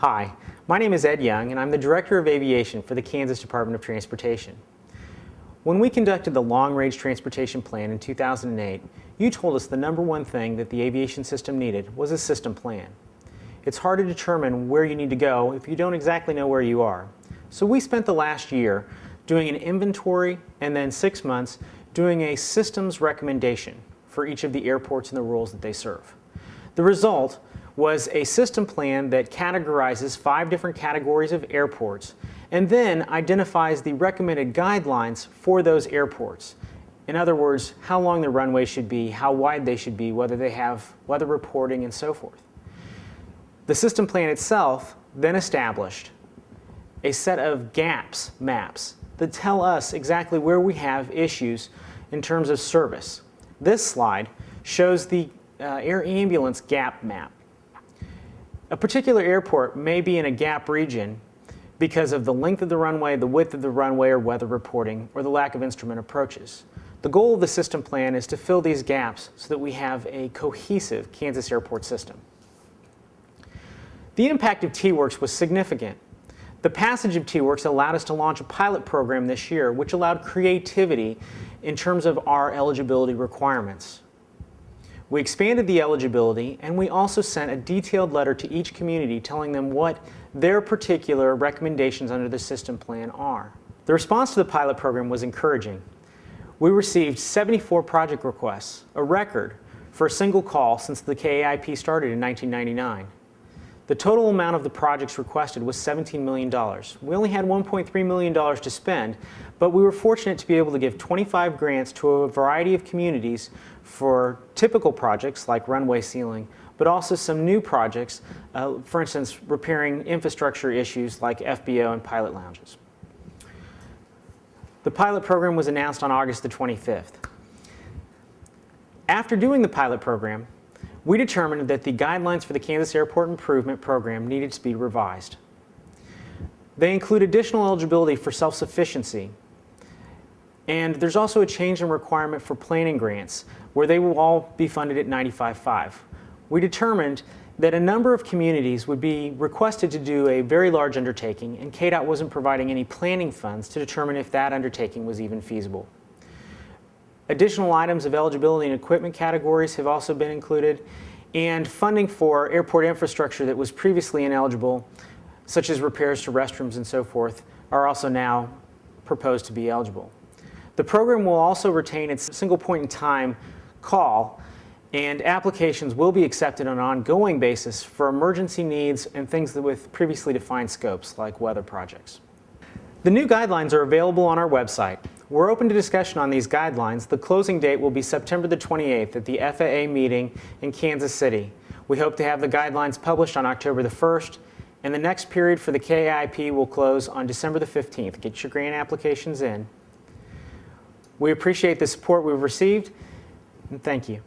Hi, my name is Ed Young and I'm the Director of Aviation for the Kansas Department of Transportation. When we conducted the Long Range Transportation Plan in 2008, you told us the number one thing that the aviation system needed was a system plan. It's hard to determine where you need to go if you don't exactly know where you are. So we spent the last year doing an inventory and then 6 months doing a systems recommendation for each of the airports and the rules that they serve. The result was a system plan that categorizes 5 different categories of airports and then identifies the recommended guidelines for those airports. In other words, how long the runways should be, how wide they should be, whether they have weather reporting, and so forth. The system plan itself then established a set of gaps maps that tell us exactly where we have issues in terms of service. This slide shows the air ambulance gap map. A particular airport may be in a gap region because of the length of the runway, the width of the runway, or weather reporting, or the lack of instrument approaches. The goal of the system plan is to fill these gaps so that we have a cohesive Kansas airport system. The impact of T-Works was significant. The passage of T-Works allowed us to launch a pilot program this year, which allowed creativity in terms of our eligibility requirements. We expanded the eligibility, and we also sent a detailed letter to each community telling them what their particular recommendations under the system plan are. The response to the pilot program was encouraging. We received 74 project requests, a record for a single call since the KAIP started in 1999. The total amount of the projects requested was $17 million. We only had $1.3 million to spend, but we were fortunate to be able to give 25 grants to a variety of communities for typical projects like runway sealing, but also some new projects, for instance, repairing infrastructure issues like FBO and pilot lounges. The pilot program was announced on August the 25th. After doing the pilot program, we determined that the guidelines for the Kansas Airport Improvement Program needed to be revised. They include additional eligibility for self-sufficiency, and there's also a change in requirement for planning grants, where they will all be funded at 95.5. We determined that a number of communities would be requested to do a very large undertaking, and KDOT wasn't providing any planning funds to determine if that undertaking was even feasible. Additional items of eligibility and equipment categories have also been included, and funding for airport infrastructure that was previously ineligible, such as repairs to restrooms and so forth, are also now proposed to be eligible. The program will also retain its single point in time call, and applications will be accepted on an ongoing basis for emergency needs and things with previously defined scopes like weather projects. The new guidelines are available on our website. We're open to discussion on these guidelines. The closing date will be September the 28th at the FAA meeting in Kansas City. We hope to have the guidelines published on October the 1st, and the next period for the KAIP will close on December the 15th. Get your grant applications in. We appreciate the support we've received, and thank you.